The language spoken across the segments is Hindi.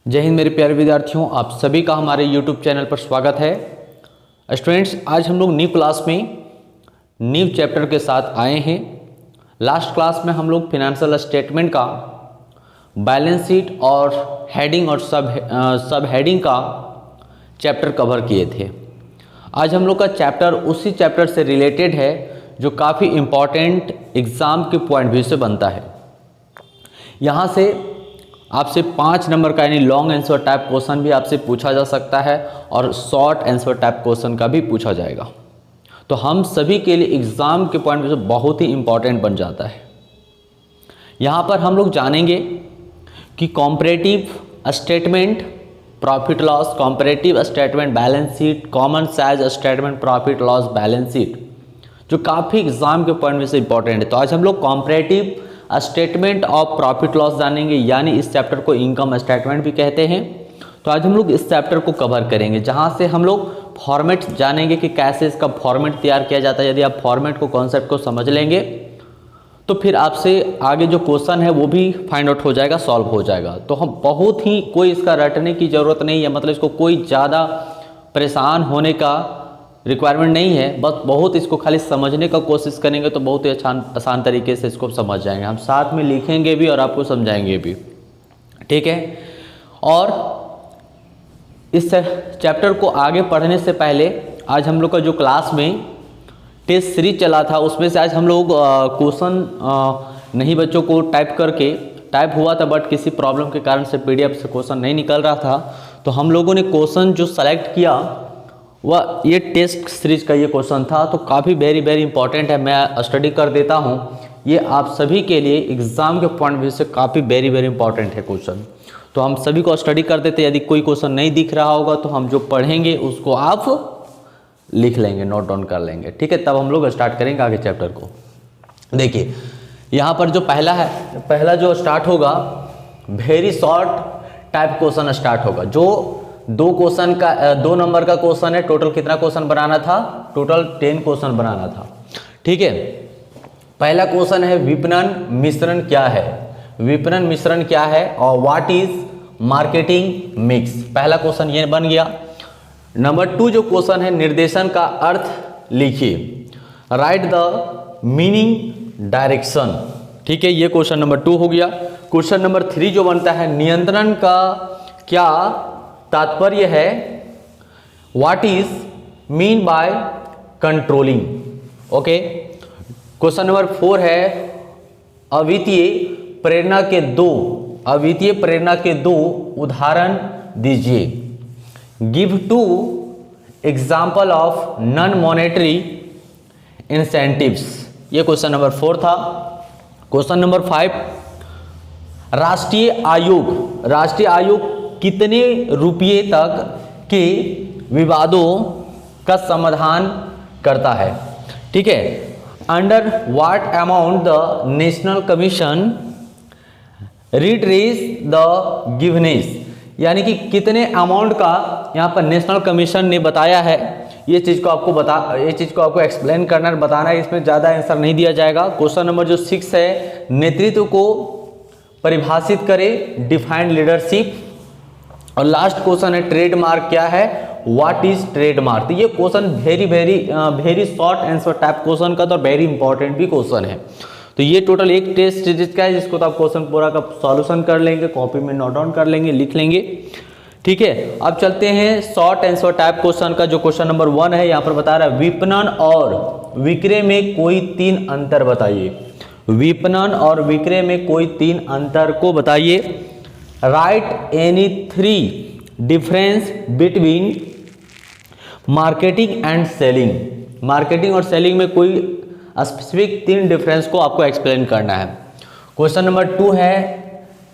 जय हिंद मेरे प्यारे विद्यार्थियों, आप सभी का हमारे YouTube चैनल पर स्वागत है। स्टूडेंट्स, आज हम लोग न्यू क्लास में न्यू चैप्टर के साथ आए हैं। लास्ट क्लास में हम लोग फिनेंशियल स्टेटमेंट का बैलेंस शीट और हेडिंग और सब हेडिंग का चैप्टर कवर किए थे। आज हम लोग का चैप्टर उसी चैप्टर से रिलेटेड है जो काफ़ी इम्पॉर्टेंट एग्ज़ाम के पॉइंट व्यू से बनता है। यहाँ से आपसे 5 नंबर का यानी लॉन्ग आंसर टाइप क्वेश्चन भी आपसे पूछा जा सकता है और शॉर्ट आंसर टाइप क्वेश्चन का भी पूछा जाएगा। तो हम सभी के लिए एग्ज़ाम के पॉइंट से बहुत ही इम्पॉर्टेंट बन जाता है। यहाँ पर हम लोग जानेंगे कि comparative statement profit loss, comparative statement balance sheet, common size statement profit loss balance sheet, जो काफ़ी एग्ज़ाम के पॉइंट से इम्पॉर्टेंट है। तो आज हम लोग comparative statement of profit loss जानेंगे, यानी इस चैप्टर को इनकम स्टेटमेंट भी कहते हैं। तो आज हम लोग इस चैप्टर को कवर करेंगे, जहां से हम लोग फॉर्मेट जानेंगे कि कैसे इसका फॉर्मेट तैयार किया जाता है। यदि आप फॉर्मेट को, कॉन्सेप्ट को समझ लेंगे तो फिर आपसे आगे जो क्वेश्चन है वो भी फाइंड आउट हो जाएगा, सॉल्व हो जाएगा। तो हम बहुत ही कोई इसका रटने की ज़रूरत नहीं है, मतलब इसको कोई ज़्यादा परेशान होने का रिक्वायरमेंट नहीं है। बस बहुत इसको खाली समझने का कोशिश करेंगे तो बहुत ही आसान तरीके से इसको समझ जाएंगे। हम साथ में लिखेंगे भी और आपको समझाएंगे भी, ठीक है। और इस चैप्टर को आगे पढ़ने से पहले आज हम लोग का जो क्लास में टेस्ट सीरीज चला था उसमें से आज हम लोग क्वेश्चन नहीं बच्चों को टाइप हुआ था, बट किसी प्रॉब्लम के कारण से PDF से क्वेश्चन नहीं निकल रहा था। तो हम लोगों ने क्वेश्चन जो सेलेक्ट किया वह ये टेस्ट सीरीज का ये क्वेश्चन था। तो काफ़ी वेरी इंपॉर्टेंट है, मैं स्टडी कर देता हूँ। ये आप सभी के लिए एग्ज़ाम के पॉइंट व्यू से काफ़ी वेरी इंपॉर्टेंट है क्वेश्चन। तो हम सभी को स्टडी कर देते। यदि कोई क्वेश्चन नहीं दिख रहा होगा तो हम जो पढ़ेंगे उसको आप लिख लेंगे, नोट डाउन कर लेंगे, ठीक है। तब हम लोग स्टार्ट करेंगे आगे चैप्टर को। देखिए यहाँ पर जो पहला जो स्टार्ट होगा, very short type question start होगा। जो 2 नंबर का क्वेश्चन है। टोटल कितना क्वेश्चन बनाना था? टोटल 10 क्वेश्चन बनाना था, ठीक है। पहला क्वेश्चन है विपणन मिश्रण क्या है? विपणन मिश्रण क्या है और व्हाट इज मार्केटिंग मिक्स? पहला क्वेश्चन ये बन गया। नंबर 2 जो क्वेश्चन है, निर्देशन का अर्थ लिखिए, राइट द मीनिंग डायरेक्शन, ठीक है। ये क्वेश्चन नंबर 2 हो गया। क्वेश्चन नंबर 3 जो बनता है, नियंत्रण का क्या तात्पर्य है? What is mean by controlling, okay. Question number 4 है अद्वितीय प्रेरणा के दो उदाहरण दीजिए। Give 2 example of non monetary incentives. ये क्वेश्चन नंबर 4 था। क्वेश्चन नंबर 5, राष्ट्रीय आयोग कितने रुपये तक के विवादों का समाधान करता है, ठीक है। Under what amount the national commission redress the givenness, यानी कि कितने अमाउंट का यहाँ पर नेशनल कमीशन ने बताया है। ये चीज़ को आपको एक्सप्लेन करना है, बताना है। इसमें ज़्यादा आंसर नहीं दिया जाएगा। क्वेश्चन नंबर जो 6 है, नेतृत्व को परिभाषित करें, डिफाइंड लीडरशिप। और लास्ट क्वेश्चन है ट्रेडमार्क क्या है? What is trademark? तो ये question very short answer type question का, तो वेरी इंपॉर्टेंट भी क्वेश्चन है। तो ये टोटल एक टेस्ट सीरीज का है, जिसको तो आप क्वेश्चन पूरा का सॉल्यूशन कर लेंगे, कॉपी में नोट डाउन कर लेंगे, लिख लेंगे, ठीक है। अब चलते हैं शॉर्ट आंसर टाइप क्वेश्चन का। जो क्वेश्चन नंबर 1 है, यहाँ पर बता रहा है विपणन और विक्रय में कोई 3 अंतर बताइए। विपणन और विक्रय में कोई 3 अंतर को बताइए। Right any 3 difference between marketing and selling. Marketing और सेलिंग में कोई स्पेसिफिक 3 डिफरेंस को आपको एक्सप्लेन करना है। क्वेश्चन नंबर 2 है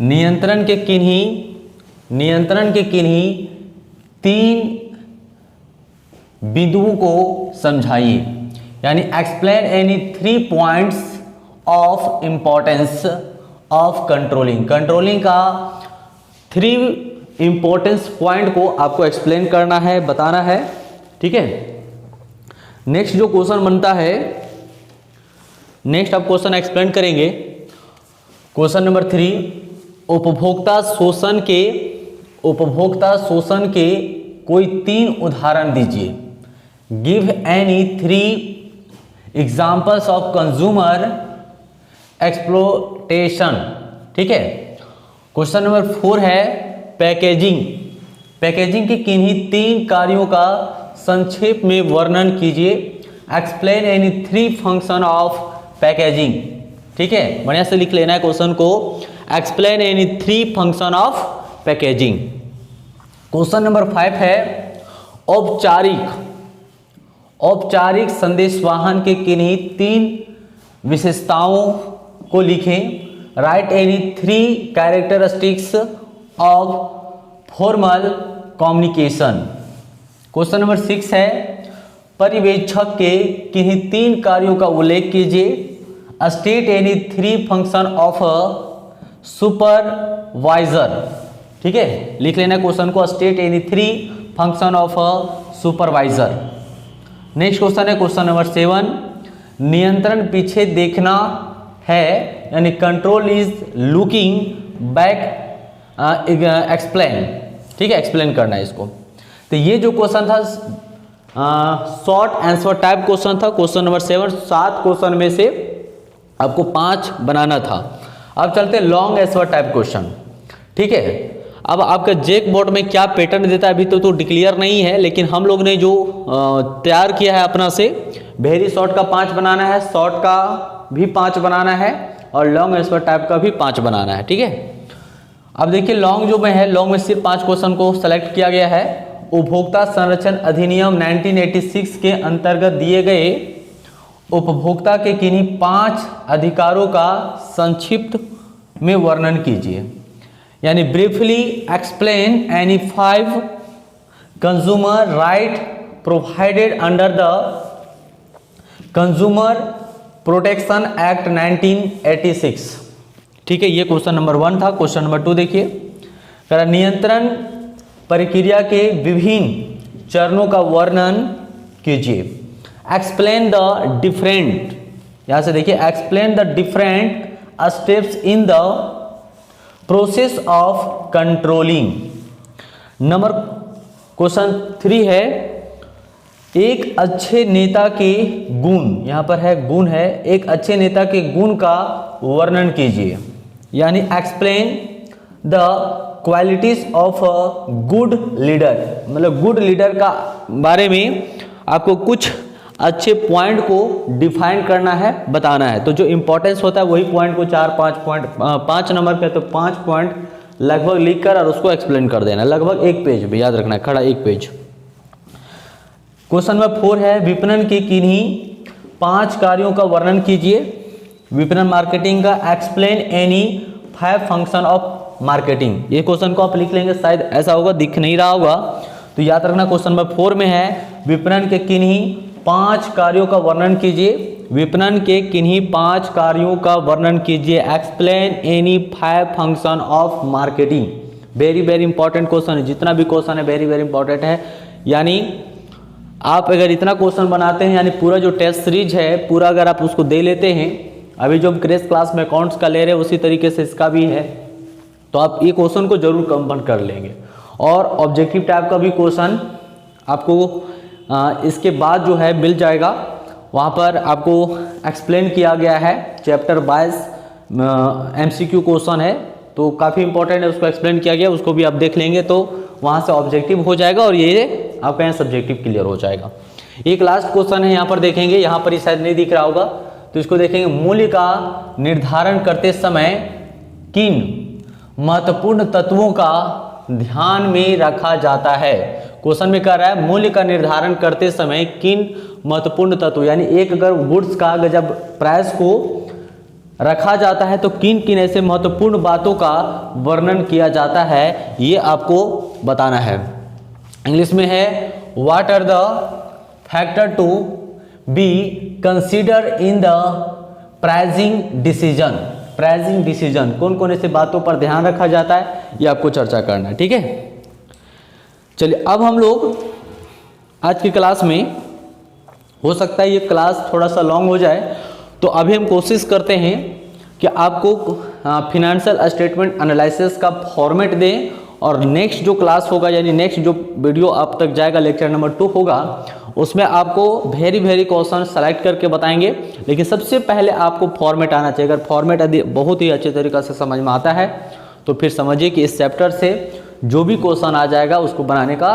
नियंत्रण के किन्हीं 3 बिंदुओं को समझाइए, यानी explain any 3 points of importance of controlling का 3 इंपॉर्टेंस पॉइंट को आपको एक्सप्लेन करना है, बताना है, ठीक है। नेक्स्ट जो क्वेश्चन बनता है, नेक्स्ट आप क्वेश्चन एक्सप्लेन करेंगे। क्वेश्चन नंबर 3, उपभोक्ता शोषण के उपभोक्ता शोषण के कोई 3 उदाहरण दीजिए। Give any 3 examples of consumer exploitation. ठीक है। क्वेश्चन नंबर 4 है पैकेजिंग। पैकेजिंग के किन्हीं 3 कार्यों का संक्षेप में वर्णन कीजिए। Explain any 3 function of packaging. ठीक है, बढ़िया से लिख लेना है क्वेश्चन को। Explain any 3 function of packaging. Question number 5 है औपचारिक संदेशवाहन के किन्हीं 3 विशेषताओं को लिखें। Right any 3 characteristics of formal communication. Question number 6 है पर्यवेक्षक के किन्हीं 3 कार्यों का उल्लेख कीजिए। State any 3 function of supervisor. ठीक है, लिख लेना क्वेश्चन को। State any 3 function of supervisor. Next question है क्वेश्चन नंबर 7। नियंत्रण पीछे देखना है, यानी control is looking back. Explain. ठीक है, एक्सप्लेन करना है इसको। तो ये जो क्वेश्चन था शॉर्ट आंसर टाइप क्वेश्चन था। क्वेश्चन नंबर 7 7 क्वेश्चन में से आपको 5 बनाना था। अब चलते हैं लॉन्ग आंसर टाइप क्वेश्चन। ठीक है, अब आपका जेक बोर्ड में क्या पैटर्न देता है अभी तो डिक्लेयर नहीं है, लेकिन हम लोग ने जो तैयार किया है अपना से, वेरी शॉर्ट का 5 बनाना है, शॉर्ट का भी 5 बनाना है और लॉन्ग आंसर टाइप का भी 5 बनाना है। ठीक है, अब देखिए लॉन्ग जो में है, लॉन्ग में सिर्फ 5 क्वेश्चन को सेलेक्ट किया गया है। उपभोक्ता संरक्षण अधिनियम 1986 के अंतर्गत दिए गए उपभोक्ता के किन्हीं 5 अधिकारों का संक्षिप्त में वर्णन कीजिए। यानी briefly explain any 5 consumer right provided under the consumer protection act 1986। ठीक है, ये क्वेश्चन नंबर 1 था। क्वेश्चन नंबर 2 देखिए, नियंत्रण प्रक्रिया के विभिन्न चरणों का वर्णन कीजिए। एक्सप्लेन द डिफरेंट, यहां से देखिए, explain the different steps in the process of controlling. Number question 3 है एक अच्छे नेता के गुण, यहां पर है गुण है, एक अच्छे नेता के गुण का वर्णन कीजिए। यानी explain the qualities of a good leader, मतलब गुड लीडर का बारे में आपको कुछ अच्छे पॉइंट को डिफाइन करना है, बताना है। तो जो इंपॉर्टेंस होता है वही पॉइंट को 4-5 पॉइंट, 5 नंबर पे तो 5 पॉइंट लगभग लिख कर और उसको एक्सप्लेन कर देना, लगभग 1 पेज भी याद रखना है, खड़ा 1 पेज। क्वेश्चन नंबर 4 है विपणन के किन्हीं 5 कार्यों का वर्णन कीजिए। विपणन मार्केटिंग का। Explain any 5 function of marketing. ये क्वेश्चन को आप लिख लेंगे, शायद ऐसा होगा, दिख नहीं रहा होगा तो याद रखना। क्वेश्चन नंबर 4 में है विपणन के किन्हीं 5 कार्यों का वर्णन कीजिए। विपणन के किन्हीं 5 कार्यों का वर्णन कीजिए। Explain any 5 function of marketing. Very very important question है, जितना भी क्वेश्चन है वेरी वेरी इंपॉर्टेंट है। यानी आप अगर इतना क्वेश्चन बनाते हैं, यानी पूरा जो टेस्ट सीरीज है पूरा अगर आप उसको दे लेते हैं, अभी जो हम क्रेश क्लास में अकाउंट्स का ले रहे हैं उसी तरीके से इसका भी है, तो आप ये क्वेश्चन को जरूर कंप्लीट कर लेंगे। और ऑब्जेक्टिव टाइप का भी क्वेश्चन आपको इसके बाद जो है मिल जाएगा, वहाँ पर आपको एक्सप्लेन किया गया है। चैप्टर 22 MCQ क्वेश्चन है, तो काफ़ी इंपॉर्टेंट है, उसको एक्सप्लेन किया गया, उसको भी आप देख लेंगे तो वहाँ से ऑब्जेक्टिव हो जाएगा और ये आपका यहाँ सब्जेक्टिव क्लियर हो जाएगा। एक लास्ट क्वेश्चन है, यहाँ पर देखेंगे, यहाँ पर ही शायद नहीं दिख रहा होगा तो इसको देखेंगे। मूल्य का निर्धारण करते समय किन महत्वपूर्ण तत्वों का ध्यान में रखा जाता है। क्वेश्चन में कह रहा है मूल्य का निर्धारण करते समय किन महत्वपूर्ण तत्व, यानी एक अगर गुड्स का जब प्राइस को रखा जाता है तो किन किन ऐसे महत्वपूर्ण बातों का वर्णन किया जाता है, ये आपको बताना है। इंग्लिश में है what are the factor to be consider in the pricing decision. Pricing decision कौन कौन ऐसे बातों पर ध्यान रखा जाता है, ये आपको चर्चा करना है। ठीक है, चलिए अब हम लोग आज की क्लास में, हो सकता है ये क्लास थोड़ा सा लॉन्ग हो जाए, तो अभी हम कोशिश करते हैं कि आपको फिनेंशियल स्टेटमेंट एनालिसिस का फॉर्मेट दें और नेक्स्ट जो क्लास होगा यानी नेक्स्ट जो वीडियो आप तक जाएगा लेक्चर नंबर 2 होगा, उसमें आपको वेरी क्वेश्चन सेलेक्ट करके बताएंगे। लेकिन सबसे पहले आपको फॉर्मेट आना चाहिए। अगर फॉर्मेट यदि बहुत ही अच्छे तरीके से समझ में आता है तो फिर समझिए कि इस चैप्टर से जो भी क्वेश्चन आ जाएगा उसको बनाने का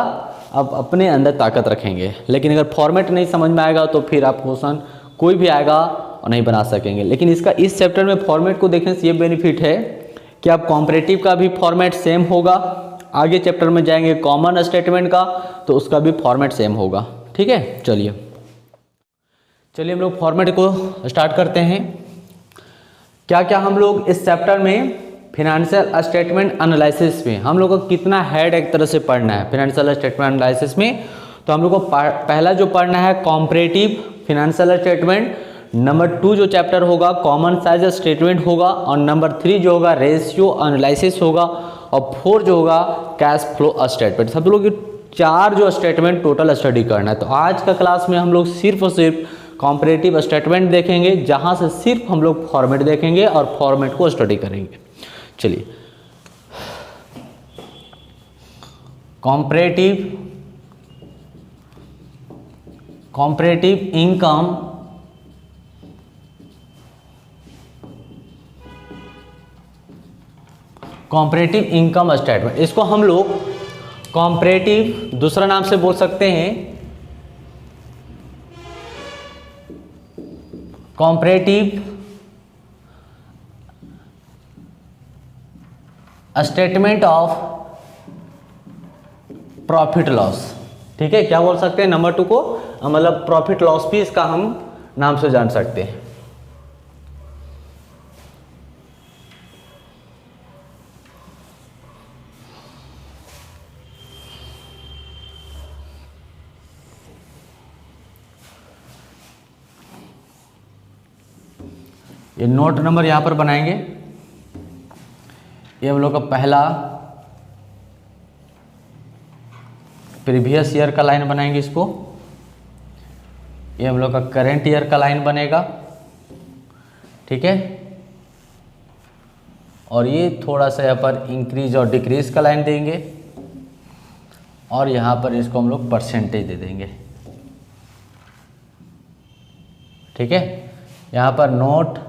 आप अपने अंदर ताकत रखेंगे। लेकिन अगर फॉर्मेट नहीं समझ में आएगा तो फिर आप क्वेश्चन कोई भी आएगा और नहीं बना सकेंगे। लेकिन इसका इस चैप्टर में फॉर्मेट को देखने से ये बेनिफिट है कि आप कॉम्परेटिव का भी फॉर्मेट सेम होगा, आगे चैप्टर में जाएंगे कॉमन स्टेटमेंट का तो उसका भी फॉर्मेट सेम होगा। ठीक है, चलिए हम लोग फॉर्मेट को स्टार्ट करते हैं। क्या क्या हम लोग इस चैप्टर में फिनेंशियल स्टेटमेंट एनालिसिस में हम लोग को कितना हेड एक तरह से पढ़ना है फिनेंशियल स्टेटमेंट एनालिसिस में, तो हम लोग को पहला जो पढ़ना है कॉम्परेटिव फिनेंशियल स्टेटमेंट, नंबर 2 जो चैप्टर होगा कॉमन साइज स्टेटमेंट होगा, और नंबर 3 जो होगा रेशियो एनालिसिस होगा, और 4 जो होगा कैश फ्लो स्टेटमेंट। सब लोग 4 जो स्टेटमेंट टोटल स्टडी करना है। तो आज का क्लास में हम लोग सिर्फ और सिर्फ कॉम्परेटिव स्टेटमेंट देखेंगे, जहां से सिर्फ हम लोग फॉर्मेट देखेंगे और फॉर्मेट को स्टडी करेंगे। चलिए, comparative income comparative income statement, इसको हम लोग कॉम्परेटिव दूसरा नाम से बोल सकते हैं comparative statement of profit loss. ठीक है, क्या बोल सकते हैं नंबर 2 को, मतलब प्रॉफिट लॉस भी इसका हम नाम से जान सकते हैं। ये नोट नंबर यहां पर बनाएंगे। ये हम लोग का पहला प्रीवियस ईयर का लाइन बनाएंगे इसको। ये हम लोग का करंट ईयर का लाइन बनेगा। ठीक है, और ये थोड़ा सा यहाँ पर इंक्रीज और डिक्रीज का लाइन देंगे, और यहाँ पर इसको हम लोग परसेंटेज दे देंगे। ठीक है, यहाँ पर नोट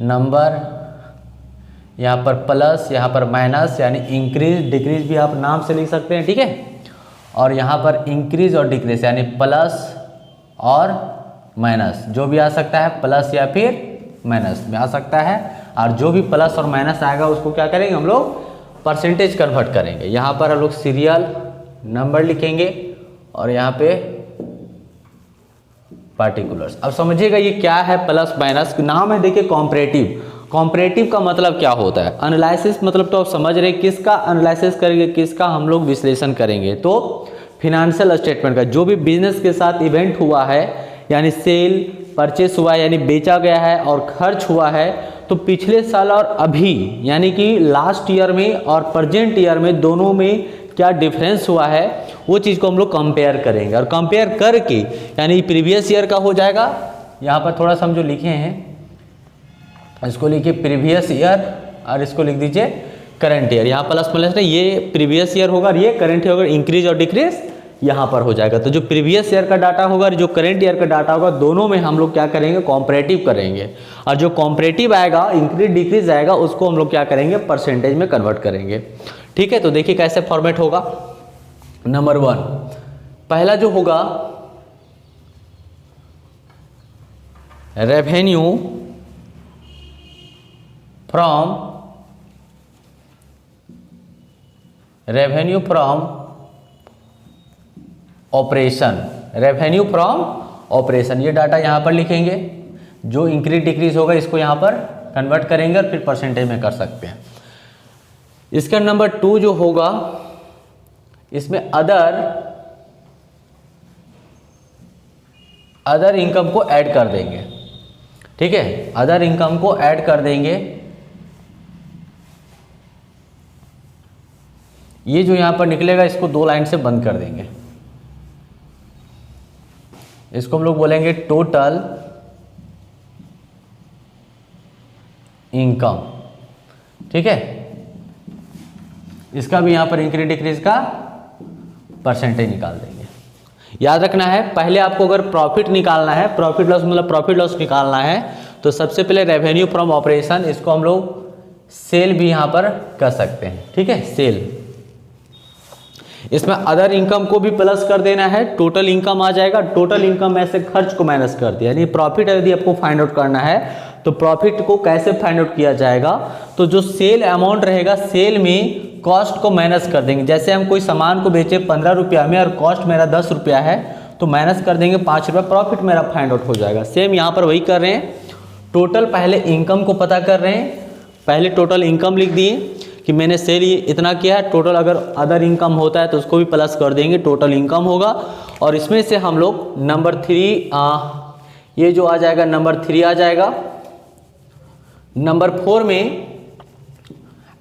नंबर, यहाँ पर प्लस, यहाँ पर माइनस, यानी इंक्रीज डिक्रीज भी आप नाम से लिख सकते हैं। ठीक है, और यहाँ पर इंक्रीज और डिक्रीज यानी प्लस और माइनस, जो भी आ सकता है प्लस या फिर माइनस में आ सकता है। और जो भी प्लस और माइनस आएगा उसको क्या करेंगे हम लोग परसेंटेज कन्वर्ट करेंगे। यहाँ पर हम लोग सीरियल नंबर लिखेंगे और यहाँ पे पार्टिकुलर्स। अब समझिएगा ये क्या है प्लस माइनस, नाम है देखिए कॉम्परेटिव। कॉम्परेटिव का मतलब क्या होता है, एनालिसिस मतलब तो आप समझ रहे किसका एनालिसिस करेंगे, किसका हम लोग विश्लेषण करेंगे, तो फिनेंशियल स्टेटमेंट का। जो भी बिजनेस के साथ इवेंट हुआ है यानी सेल परचेस हुआ है यानी बेचा गया है और खर्च हुआ है, तो पिछले साल और अभी यानी कि लास्ट ईयर में और प्रेजेंट ईयर में दोनों में क्या डिफरेंस हुआ है वो चीज़ को हम लोग कंपेयर करेंगे। और कंपेयर करके यानी प्रीवियस ईयर का हो जाएगा, यहाँ पर थोड़ा सा हम जो लिखे हैं इसको लिखिए प्रीवियस ईयर और इसको लिख दीजिए करंट ईयर। यहाँ प्लस प्लस नहीं, ये प्रीवियस ईयर होगा और ये करंट ईयर होगा, इंक्रीज और डिक्रीज यहाँ पर हो जाएगा। तो जो प्रीवियस ईयर का डाटा होगा और जो करंट ईयर का डाटा होगा दोनों में हम लोग क्या करेंगे कॉम्परेटिव करेंगे, और जो कॉम्परेटिव आएगा इंक्रीज डिक्रीज आएगा उसको हम लोग क्या करेंगे परसेंटेज में कन्वर्ट करेंगे। ठीक है, तो देखिए कैसे फॉर्मेट होगा। नंबर 1 पहला जो होगा रेवेन्यू फ्रॉम ऑपरेशन, ये डाटा यहाँ पर लिखेंगे। जो इंक्रीज डिक्रीज होगा इसको यहाँ पर कन्वर्ट करेंगे और फिर परसेंटेज में कर सकते हैं। इसका नंबर 2 जो होगा इसमें अदर इनकम को ऐड कर देंगे। ठीक है, अदर इनकम को ऐड कर देंगे। ये जो यहां पर निकलेगा इसको 2 लाइन से बंद कर देंगे। इसको हम लोग बोलेंगे टोटल इनकम। ठीक है, इसका भी यहाँ पर इंक्रीज डिक्रीज का परसेंटेज निकाल देंगे। याद रखना है, पहले आपको अगर प्रॉफिट निकालना है, प्रॉफिट लॉस मतलब प्रॉफिट लॉस निकालना है, तो सबसे पहले रेवेन्यू फ्रॉम ऑपरेशन, इसको हम लोग सेल भी यहाँ पर कर सकते हैं। ठीक है, सेल। इसमें अदर इनकम को भी प्लस कर देना है, टोटल इनकम आ जाएगा। टोटल इनकम में से खर्च को माइनस कर दिया, यानी प्रॉफिट यदि आपको फाइंड आउट करना है तो प्रॉफिट को कैसे फाइंड आउट किया जाएगा, तो जो सेल अमाउंट रहेगा, सेल में कॉस्ट को माइनस कर देंगे। जैसे हम कोई सामान को बेचे 15 रुपया में और कॉस्ट मेरा 10 रुपया है, तो माइनस कर देंगे 5 रुपया, प्रॉफिट मेरा फाइंड आउट हो जाएगा। सेम यहाँ पर वही कर रहे हैं, टोटल पहले इनकम को पता कर रहे हैं, पहले टोटल इनकम लिख दिए कि मैंने सेल इतना किया है, टोटल अगर अदर इनकम होता है तो उसको भी प्लस कर देंगे, टोटल इनकम होगा। और इसमें से हम लोग नंबर 3 ये जो आ जाएगा नंबर 3 आ जाएगा। नंबर 4 में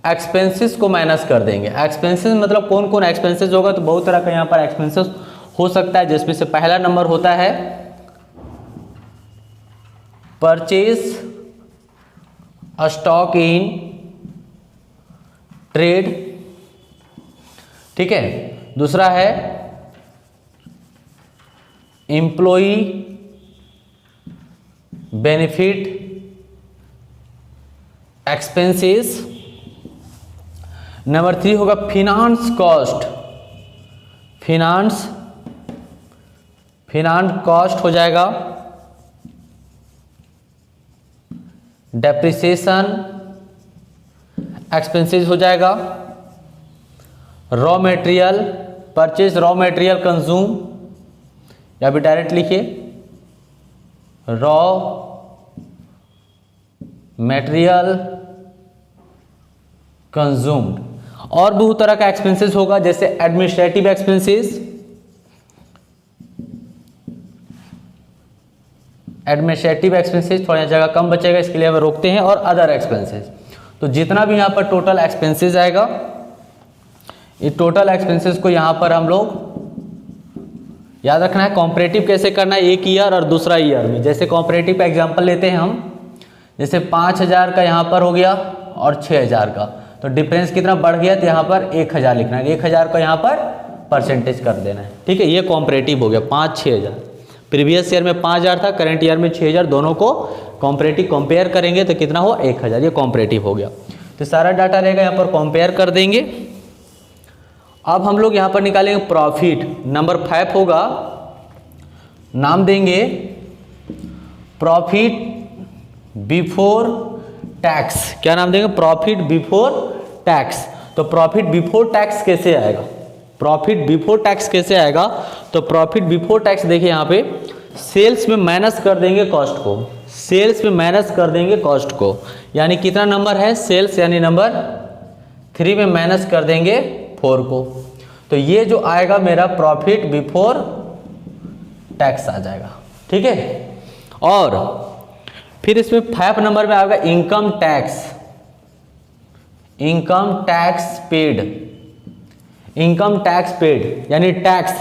एक्सपेंसेस को माइनस कर देंगे। एक्सपेंसेस मतलब कौन कौन एक्सपेंसेस होगा, तो बहुत तरह का यहाँ पर एक्सपेंसेस हो सकता है, जिसमें से पहला नंबर होता है परचेज स्टॉक इन ट्रेड। ठीक है, दूसरा है एम्प्लॉई बेनिफिट एक्सपेंसेस। नंबर 3 होगा फिनांस कॉस्ट, फिनांस कॉस्ट हो जाएगा। डेप्रिसिएशन एक्सपेंसेस हो जाएगा। Raw material purchase, raw material consume, या भी डायरेक्ट लिखिए रॉ मटेरियल कंज्यूम्ड। और बहुत तरह का एक्सपेंसेस होगा, जैसे एडमिनिस्ट्रेटिव एक्सपेंसेस, थोड़ा जगह कम बचेगा, इसके लिए हम रोकते हैं। और अदर एक्सपेंसेस, तो जितना भी यहाँ पर टोटल एक्सपेंसेस आएगा, ये टोटल एक्सपेंसेस को यहाँ पर हम लोग याद रखना है। कॉम्परेटिव कैसे करना है, एक ईयर और दूसरा ईयर में। जैसे कॉम्परेटिव का एग्जांपल लेते हैं हम, जैसे 5000 का यहाँ पर हो गया और 6000 का, तो डिफरेंस कितना बढ़ गया, तो यहाँ पर 1000 लिखना है, 1000 का यहाँ पर परसेंटेज कर देना है। ठीक है, ये कॉम्परेटिव हो गया 5-6000। प्रीवियस ईयर में 5000 था, करंट ईयर में 6000, दोनों को कॉम्परेटिव कंपेयर करेंगे तो कितना हो 1000, ये कॉम्परेटिव हो गया। तो सारा डाटा रहेगा यहाँ पर, कंपेयर कर देंगे। अब हम लोग यहाँ पर निकालेंगे प्रॉफिट। नंबर 5 होगा, नाम देंगे प्रॉफिट बिफोर टैक्स। क्या नाम देंगे, प्रॉफिट बिफोर टैक्स। तो प्रॉफिट बिफोर टैक्स कैसे आएगा, प्रॉफिट बिफोर टैक्स कैसे आएगा, तो प्रॉफिट बिफोर टैक्स देखिए यहाँ पे सेल्स में माइनस कर देंगे कॉस्ट को, सेल्स में माइनस कर देंगे कॉस्ट को, यानी कितना नंबर है सेल्स, यानी नंबर 3 में माइनस कर देंगे 4 को। तो ये जो आएगा मेरा प्रॉफिट बिफोर टैक्स आ जाएगा। ठीक है, और फिर इसमें 5 नंबर में आएगा income tax, income tax paid, income tax paid यानी टैक्स।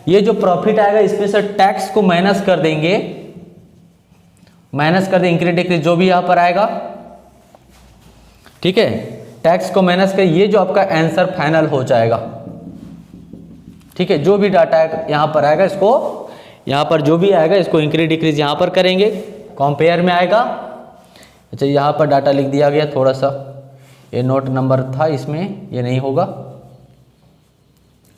ये जो प्रॉफिट आएगा इसमें से टैक्स को माइनस कर देंगे, माइनस कर देंगे इंक्रीज डिक्रीज जो भी यहां पर आएगा। ठीक है, टैक्स को माइनस कर, ये जो आपका आंसर फाइनल हो जाएगा। ठीक है, जो भी डाटा यहां पर आएगा, इसको यहां पर जो भी आएगा इसको इंक्रीज डिक्रीज यहां पर करेंगे, कंपेयर में आएगा। अच्छा, यहाँ पर डाटा लिख दिया गया, थोड़ा सा ये नोट नंबर था, इसमें ये नहीं होगा।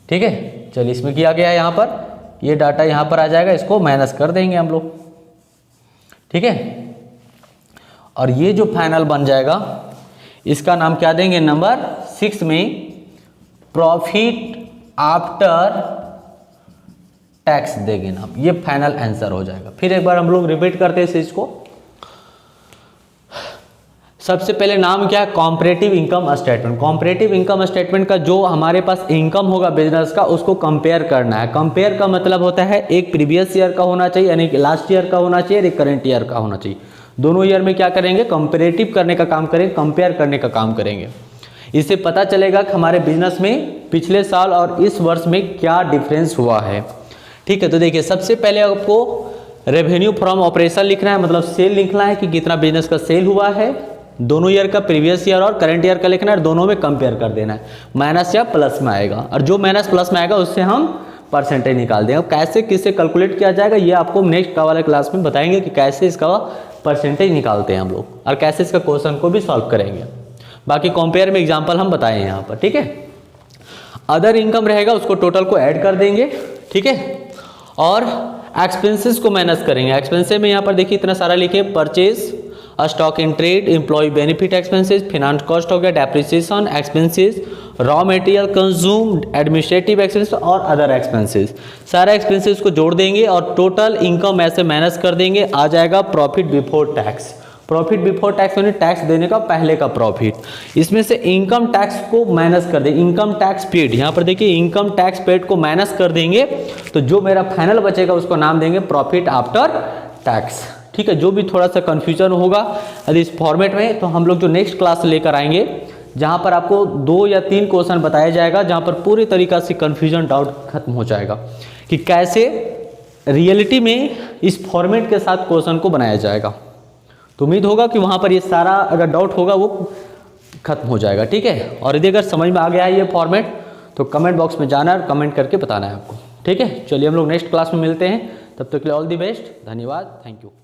ठीक है, चलिए इसमें किया गया है, यहाँ पर ये डाटा यहाँ पर आ जाएगा, इसको माइनस कर देंगे हम लोग। ठीक है, और ये जो फाइनल बन जाएगा इसका नाम क्या देंगे, नंबर 6 में प्रॉफिट आफ्टर टैक्स देंगे नाम, ये फाइनल आंसर हो जाएगा। फिर एक बार हम लोग रिपीट करते हैं इस चीज को। सबसे पहले नाम क्या है, comparative income statement. Comparative income statement का जो हमारे पास इनकम होगा बिजनेस का, उसको कंपेयर करना है। कंपेयर का मतलब होता है एक प्रीवियस ईयर का होना चाहिए, यानी कि लास्ट ईयर का होना चाहिए, एक करंट ईयर का होना चाहिए। दोनों ईयर में क्या करेंगे, कंपेरेटिव करने का काम करेंगे, कंपेयर करने का काम करेंगे। इससे पता चलेगा कि हमारे बिजनेस में पिछले साल और इस वर्ष में क्या डिफरेंस हुआ है। ठीक है, तो देखिए सबसे पहले आपको रेवेन्यू फ्रॉम ऑपरेशन लिखना है, मतलब सेल लिखना है कि कितना बिजनेस का सेल हुआ है। दोनों ईयर का प्रीवियस ईयर और करंट ईयर का लिखना है, दोनों में कंपेयर कर देना है, माइनस या प्लस में आएगा, और जो माइनस प्लस में आएगा उससे हम परसेंटेज निकाल देंगे। अब कैसे किससे कैलकुलेट किया जाएगा ये आपको नेक्स्ट वाले क्लास में बताएंगे कि कैसे इसका परसेंटेज निकालते हैं हम लोग, और कैसे इसका क्वेश्चन को भी सॉल्व करेंगे। बाकी कंपेयर में एग्जाम्पल हम बताए हैं यहाँ पर, ठीक है। अदर इनकम रहेगा, उसको टोटल को ऐड कर देंगे, ठीक है, और एक्सपेंसेस को माइनस करेंगे। एक्सपेंसेस में यहाँ पर देखिए इतना सारा लिखे, purchase, stock in trade, employ benefit expenses, finance cost हो गया, depreciation expenses, raw material consume, administrative expenses और अदर एक्सपेंसेस। सारे एक्सपेंसेस को जोड़ देंगे और टोटल इनकम ऐसे माइनस कर देंगे, आ जाएगा profit before tax. Profit before tax यानी टैक्स देने का पहले का प्रॉफिट। इसमें से इनकम टैक्स को माइनस कर देंगे, इनकम टैक्स पेड, यहाँ पर देखिए इनकम टैक्स पेड को माइनस कर देंगे, तो जो मेरा फाइनल बचेगा उसको नाम देंगे प्रॉफिट आफ्टर टैक्स, ठीक है। जो भी थोड़ा सा कंफ्यूजन होगा यदि इस फॉर्मेट में, तो हम लोग जो नेक्स्ट क्लास लेकर आएंगे जहाँ पर आपको 2 या 3 क्वेश्चन बताया जाएगा, जहाँ पर पूरी तरीका से कंफ्यूजन डाउट खत्म हो जाएगा कि कैसे रियलिटी में इस फॉर्मेट के साथ क्वेश्चन को बनाया जाएगा। तो उम्मीद होगा कि वहाँ पर ये सारा अगर डाउट होगा वो खत्म हो जाएगा, ठीक है। और यदि अगर समझ में आ गया है ये फॉर्मेट तो कमेंट बॉक्स में जाना और कमेंट करके बताना है आपको, ठीक है। चलिए हम लोग नेक्स्ट क्लास में मिलते हैं, तब तक के लिए ऑल दी बेस्ट, धन्यवाद, थैंक यू।